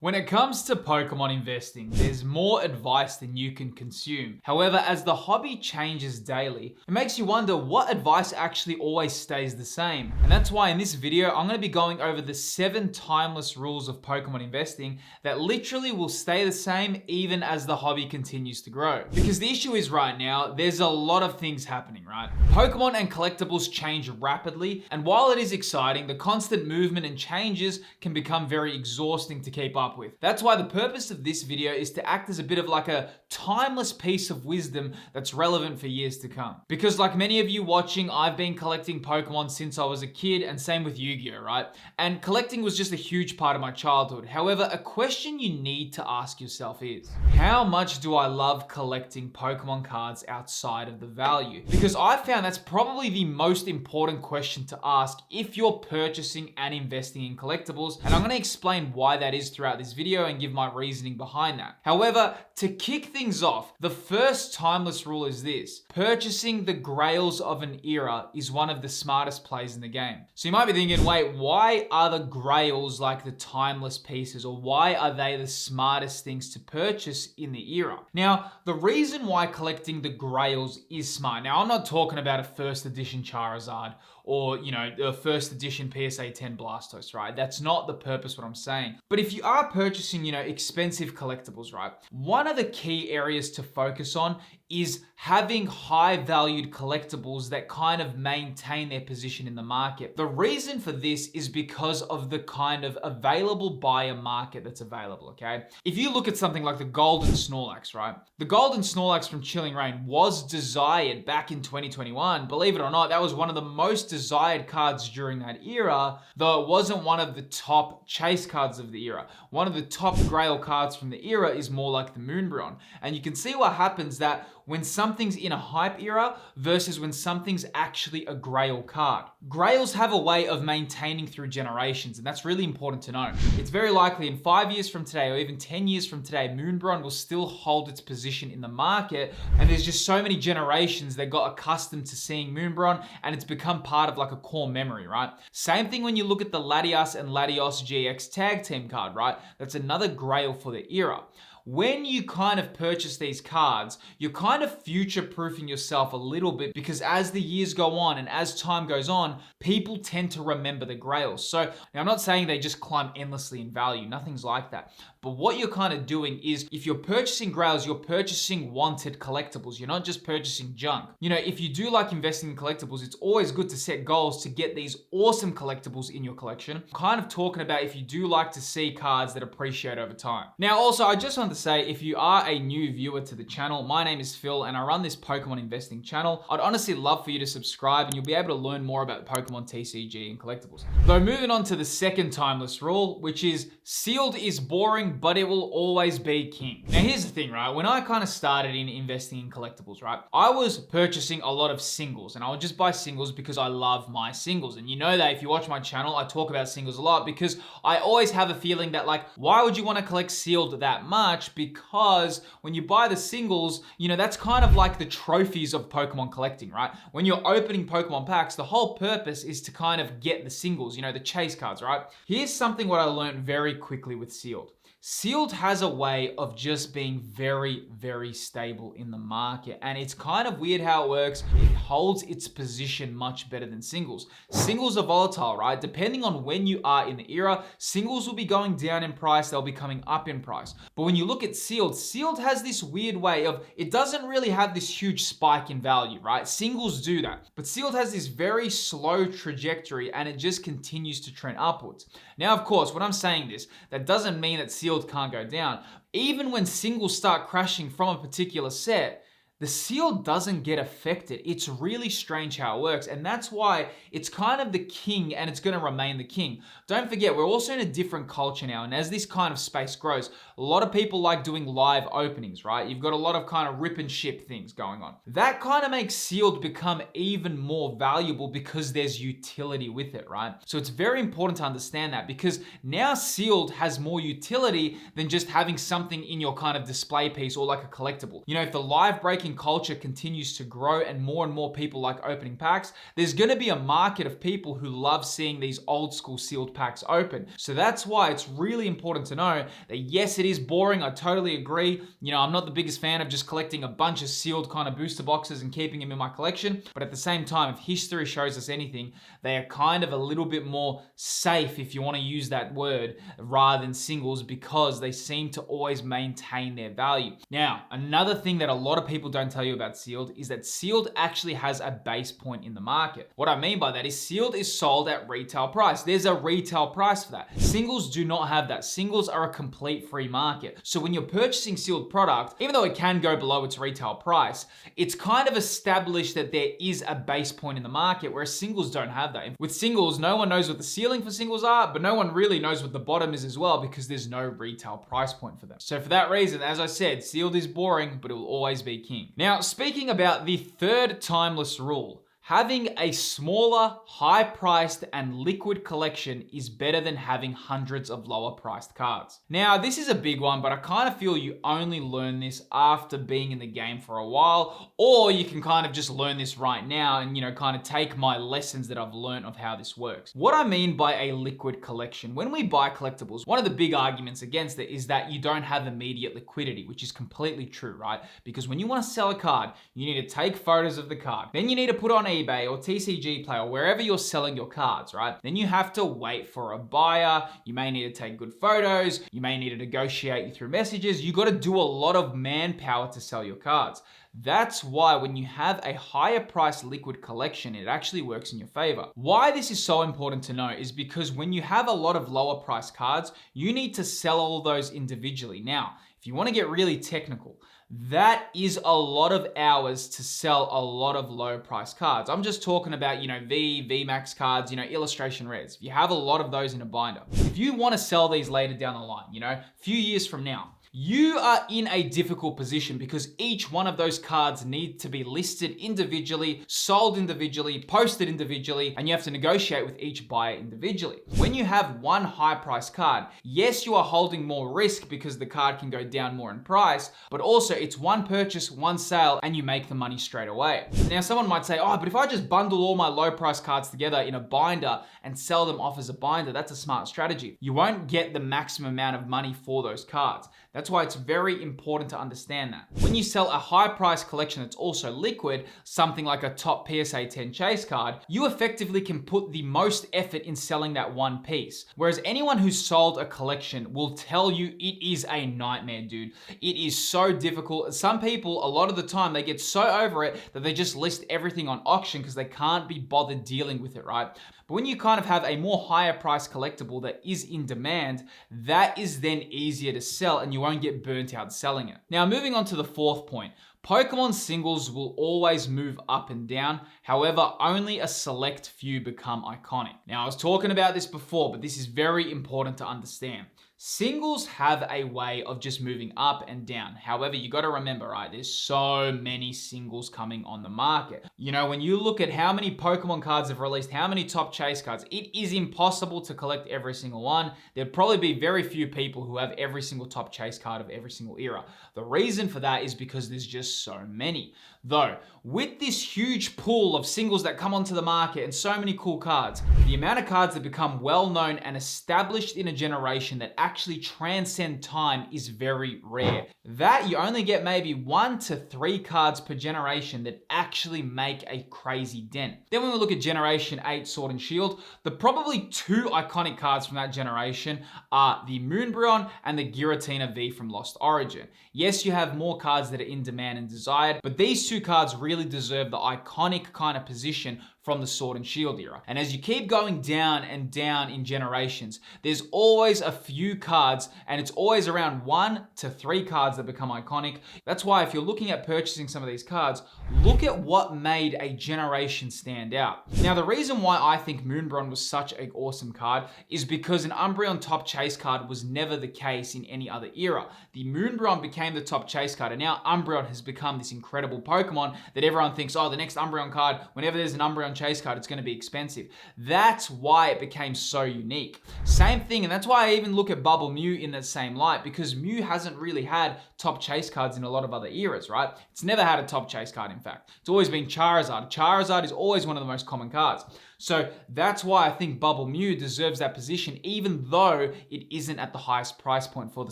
When it comes to Pokemon investing, there's more advice than you can consume. However, as the hobby changes daily, it makes you wonder what advice actually always stays the same. And that's why in this video, I'm going to be going over the 7 timeless rules of Pokemon investing that literally will stay the same even as the hobby continues to grow. Because the issue is right now, there's a lot of things happening, right? Pokemon and collectibles change rapidly, and while it is exciting, the constant movement and changes can become very exhausting to keep up with. That's why the purpose of this video is to act as a bit of like a timeless piece of wisdom that's relevant for years to come. Because like many of you watching, I've been collecting Pokemon since I was a kid, and same with Yu-Gi-Oh, right? And collecting was just a huge part of my childhood. However, a question you need to ask yourself is, how much do I love collecting Pokemon cards outside of the value? Because I found that's probably the most important question to ask if you're purchasing and investing in collectibles, and I'm going to explain why that is throughout this video and give my reasoning behind that. However, to kick things off, the first timeless rule is this: purchasing the Grails of an era is one of the smartest plays in the game. So you might be thinking, wait, why are the Grails like the timeless pieces, or why are they the smartest things to purchase in the era? Now, the reason why collecting the Grails is smart, now I'm not talking about a first edition Charizard or, the first edition PSA 10 Blastoise, right? That's not the purpose what I'm saying. But if you are purchasing, expensive collectibles, right? One of the key areas to focus on is having high valued collectibles that kind of maintain their position in the market. The reason for this is because of the kind of available buyer market that's available, okay? If you look at something like the Golden Snorlax, right? The Golden Snorlax from Chilling Reign was desired back in 2021. Believe it or not, that was one of the most desired cards during that era, though it wasn't one of the top chase cards of the era. One of the top Grail cards from the era is more like the Moonbreon. And you can see what happens that when something's in a hype era versus when something's actually a Grail card. Grails have a way of maintaining through generations, and that's really important to know. It's very likely in 5 years from today, or even 10 years from today, Moonbreon will still hold its position in the market, and there's just so many generations that got accustomed to seeing Moonbreon, and it's become part of like a core memory, right? Same thing when you look at the Latias and Latios GX tag team card, right? That's another Grail for the era. When you kind of purchase these cards, you're kind of future-proofing yourself a little bit, because as the years go on and as time goes on, people tend to remember the Grails. So now I'm not saying they just climb endlessly in value, nothing's like that. But what you're kind of doing is, if you're purchasing Grails, you're purchasing wanted collectibles. You're not just purchasing junk. If you do like investing in collectibles, it's always good to set goals to get these awesome collectibles in your collection. I'm kind of talking about if you do like to see cards that appreciate over time. Now, also, I just want to say, if you are a new viewer to the channel, my name is Phil and I run this Pokemon investing channel. I'd honestly love for you to subscribe and you'll be able to learn more about Pokemon TCG and collectibles. Though moving on to the second timeless rule, which is sealed is boring, but it will always be king. Now here's the thing, right? When I kind of started in investing in collectibles, right? I was purchasing a lot of singles, and I would just buy singles because I love my singles. And you know that if you watch my channel, I talk about singles a lot because I always have a feeling that, like, why would you want to collect sealed that much? Because when you buy the singles, that's kind of like the trophies of Pokemon collecting, right? When you're opening Pokemon packs, the whole purpose is to kind of get the singles, the chase cards, right? Here's something what I learned very quickly with sealed. Sealed has a way of just being very, very stable in the market. And it's kind of weird how it works. It holds its position much better than singles. Singles are volatile, right? Depending on when you are in the era, singles will be going down in price, they'll be coming up in price. But when you look at sealed, sealed has this weird way of, it doesn't really have this huge spike in value, right? Singles do that. But sealed has this very slow trajectory and it just continues to trend upwards. Now, of course, when I'm saying this, that doesn't mean that sealed can't go down. Even when singles start crashing from a particular set, the sealed doesn't get affected. It's really strange how it works, and that's why it's kind of the king and it's going to remain the king. Don't forget, we're also in a different culture now, and as this kind of space grows, a lot of people like doing live openings, right? You've got a lot of kind of rip and ship things going on. That kind of makes sealed become even more valuable because there's utility with it, right? So it's very important to understand that, because now sealed has more utility than just having something in your kind of display piece or like a collectible. If the live breaking breaking culture continues to grow and more people like opening packs, there's going to be a market of people who love seeing these old school sealed packs open. So that's why it's really important to know that yes, it is boring. I totally agree. I'm not the biggest fan of just collecting a bunch of sealed kind of booster boxes and keeping them in my collection. But at the same time, if history shows us anything, they are kind of a little bit more safe, if you want to use that word, rather than singles, because they seem to always maintain their value. Now, another thing that a lot of people don't tell you about sealed is that sealed actually has a base point in the market. What I mean by that is sealed is sold at retail price. There's a retail price for that. Singles do not have that. Singles are a complete free market. So when you're purchasing sealed product, even though it can go below its retail price, it's kind of established that there is a base point in the market, whereas singles don't have that. With singles, no one knows what the ceiling for singles are, but no one really knows what the bottom is as well, because there's no retail price point for them. So for that reason, as I said, sealed is boring, but it will always be king. Now, speaking about the third timeless rule, having a smaller, high-priced, and liquid collection is better than having hundreds of lower-priced cards. Now, this is a big one, but I kind of feel you only learn this after being in the game for a while, or you can kind of just learn this right now and, kind of take my lessons that I've learned of how this works. What I mean by a liquid collection, when we buy collectibles, one of the big arguments against it is that you don't have immediate liquidity, which is completely true, right? Because when you want to sell a card, you need to take photos of the card. Then you need to put on eBay or TCG Play or wherever you're selling your cards, right? Then you have to wait for a buyer. You may need to take good photos. You may need to negotiate through messages. You got to do a lot of manpower to sell your cards. That's why when you have a higher priced liquid collection, it actually works in your favor. Why this is so important to know is because when you have a lot of lower priced cards, you need to sell all those individually. Now, if you want to get really technical, that is a lot of hours to sell a lot of low price cards. I'm just talking about, VMAX cards, illustration rares. If you have a lot of those in a binder, if you want to sell these later down the line, a few years from now, you are in a difficult position because each one of those cards need to be listed individually, sold individually, posted individually, and you have to negotiate with each buyer individually. When you have one high price card, yes, you are holding more risk because the card can go down more in price, but also it's one purchase, one sale, and you make the money straight away. Now, someone might say, but if I just bundle all my low price cards together in a binder and sell them off as a binder, that's a smart strategy. You won't get the maximum amount of money for those cards. That's why it's very important to understand that. When you sell a high price collection that's also liquid, something like a top PSA 10 chase card, you effectively can put the most effort in selling that one piece. Whereas anyone who's sold a collection will tell you it is a nightmare, dude. It is so difficult. Some people, a lot of the time, they get so over it that they just list everything on auction because they can't be bothered dealing with it, right? But when you kind of have a more higher price collectible that is in demand, that is then easier to sell and you won't get burnt out selling it. Now, moving on to the fourth point. Pokemon singles will always move up and down. However, only a select few become iconic. Now, I was talking about this before, but this is very important to understand. Singles have a way of just moving up and down. However, you got to remember, right, there's so many singles coming on the market. When you look at how many Pokemon cards have released, how many top chase cards, it is impossible to collect every single one. There'd probably be very few people who have every single top chase card of every single era. The reason for that is because there's just so many. Though, with this huge pool of singles that come onto the market and so many cool cards, the amount of cards that become well known and established in a generation that actually transcend time is very rare. That you only get maybe 1 to 3 cards per generation that actually make a crazy dent. Then when we look at Generation 8 Sword and Shield, the probably 2 iconic cards from that generation are the Moonbryon and the Giratina V from Lost Origin. Yes, you have more cards that are in demand and desired, but these 2 cards really deserve the iconic kind of position from the Sword and Shield era. And as you keep going down and down in generations, there's always a few cards, and it's always around 1 to 3 cards that become iconic. That's why if you're looking at purchasing some of these cards, look at what made a generation stand out. Now, the reason why I think Moonbryon was such an awesome card is because an Umbreon top chase card was never the case in any other era. The Moonbryon became the top chase card, and now Umbreon has become this incredible Pokemon that everyone thinks, the next Umbreon card, whenever there's an Umbreon on chase card, it's going to be expensive. That's why it became so unique. Same thing, and that's why I even look at Bubble Mew in that same light, because Mew hasn't really had top chase cards in a lot of other eras, right? It's never had a top chase card, in fact. It's always been Charizard. Charizard is always one of the most common cards. So that's why I think Bubble Mew deserves that position, even though it isn't at the highest price point for the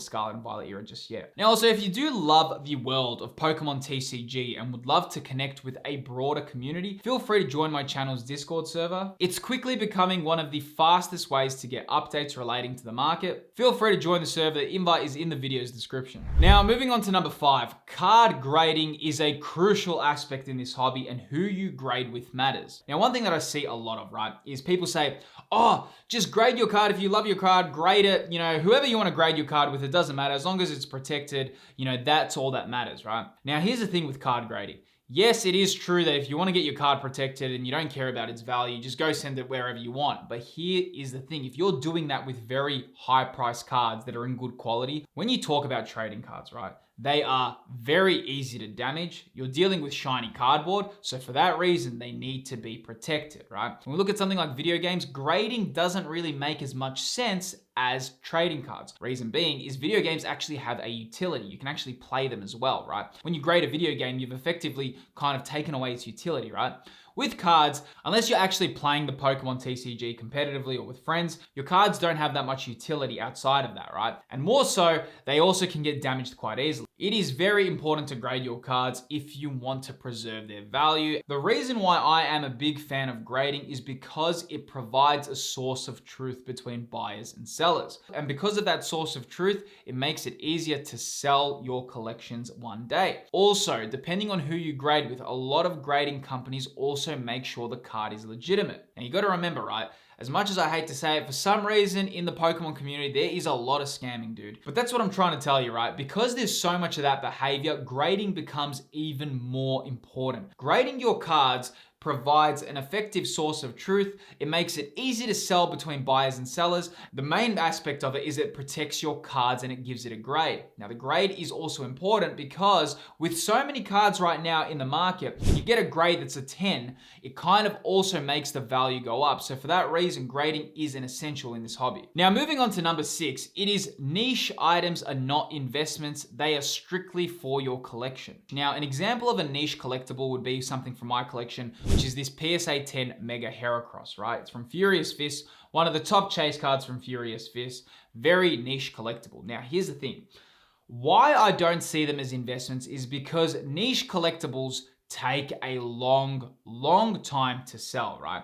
Scarlet and Violet era just yet. Now, also, if you do love the world of Pokemon TCG and would love to connect with a broader community, feel free to join my channel's Discord server. It's quickly becoming one of the fastest ways to get updates relating to the market. Feel free to join the server. The invite is in the video's description. Now, moving on to number 5, card grading is a crucial aspect in this hobby, and who you grade with matters. Now, one thing that I see a lot of, right, is people say, oh, just grade your card. If you love your card, grade it. You know, whoever you want to grade your card with, it doesn't matter. As long as it's protected, you know, that's all that matters, right? Now, here's the thing with card grading. Yes, it is true that if you want to get your card protected and you don't care about its value, just go send it wherever you want. But here is the thing. If you're doing that with very high priced cards that are in good quality, when you talk about trading cards, right, they are very easy to damage. You're dealing with shiny cardboard, so for that reason, they need to be protected, right? When we look at something like video games, grading doesn't really make as much sense as trading cards. Reason being is video games actually have a utility. You can actually play them as well, right? When you grade a video game, you've effectively kind of taken away its utility, right? With cards, unless you're actually playing the Pokemon TCG competitively or with friends, your cards don't have that much utility outside of that, right? And more so, they also can get damaged quite easily. It is very important to grade your cards if you want to preserve their value. The reason why I am a big fan of grading is because it provides a source of truth between buyers and sellers. And because of that source of truth, it makes it easier to sell your collections one day. Also, depending on who you grade with, a lot of grading companies also make sure the card is legitimate. Now you got to remember, right? As much as I hate to say it, for some reason in the Pokemon community, there is a lot of scamming, dude. But that's what I'm trying to tell you, right? Because there's so much of that behavior, grading becomes even more important. Grading your cards provides an effective source of truth. It makes it easy to sell between buyers and sellers. The main aspect of it is it protects your cards and it gives it a grade. Now, the grade is also important because with so many cards right now in the market, when you get a grade that's a 10, it kind of also makes the value go up. So for that reason, grading is an essential in this hobby. Now, moving on to number 6, it is niche items are not investments. They are strictly for your collection. Now, an example of a niche collectible would be something from my collection, which is this PSA 10 Mega Heracross, right? It's from Furious Fist, one of the top chase cards from Furious Fist, very niche collectible. Now, here's the thing. Why I don't see them as investments is because niche collectibles take a long time to sell, right?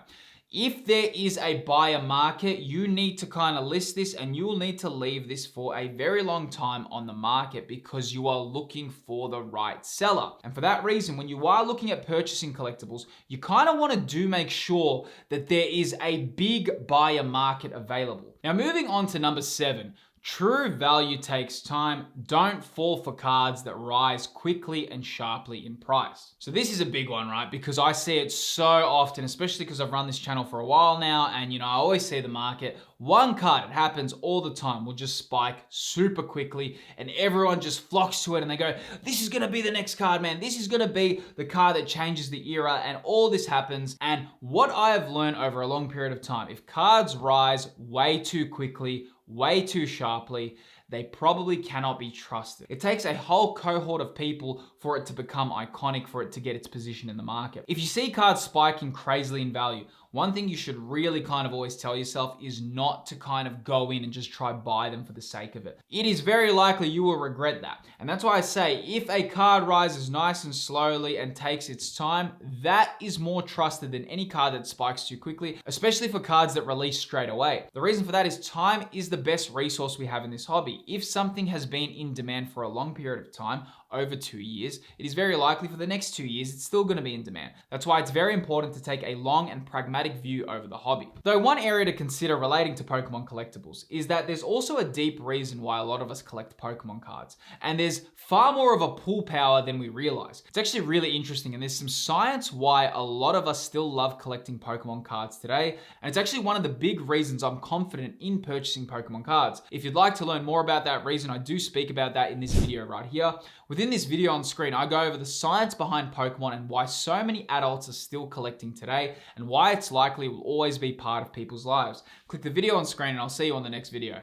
If there is a buyer market, you need to kind of list this and you'll need to leave this for a very long time on the market because you are looking for the right seller. And for that reason, when you are looking at purchasing collectibles, you kind of want to make sure that there is a big buyer market available. Now, moving on to number 7, true value takes time. Don't fall for cards that rise quickly and sharply in price. So this is a big one, right? Because I see it so often, especially because I've run this channel for a while now, and I always see the market. One card, it happens all the time, will just spike super quickly and everyone just flocks to it and they go, this is gonna be the next card, man. This is gonna be the card that changes the era, and all this happens. And what I have learned over a long period of time, if cards rise way too quickly, way too sharply, they probably cannot be trusted. It takes a whole cohort of people for it to become iconic, for it to get its position in the market. If you see cards spiking crazily in value, one thing you should really kind of always tell yourself is not to kind of go in and just try buy them for the sake of it. It is very likely you will regret that. And that's why I say if a card rises nice and slowly and takes its time, that is more trusted than any card that spikes too quickly, especially for cards that release straight away. The reason for that is time is the best resource we have in this hobby. If something has been in demand for a long period of time, over 2 years, it is very likely for the next 2 years, it's still going to be in demand. That's why it's very important to take a long and pragmatic pragmatic view over the hobby. Though one area to consider relating to Pokemon collectibles is that there's also a deep reason why a lot of us collect Pokemon cards, and there's far more of a pull power than we realize. It's actually really interesting, and there's some science why a lot of us still love collecting Pokemon cards today, and it's actually one of the big reasons I'm confident in purchasing Pokemon cards. If you'd like to learn more about that reason, I do speak about that in this video right here. Within this video on screen, I go over the science behind Pokemon and why so many adults are still collecting today, and why it's likely will always be part of people's lives. Click the video on screen and I'll see you on the next video.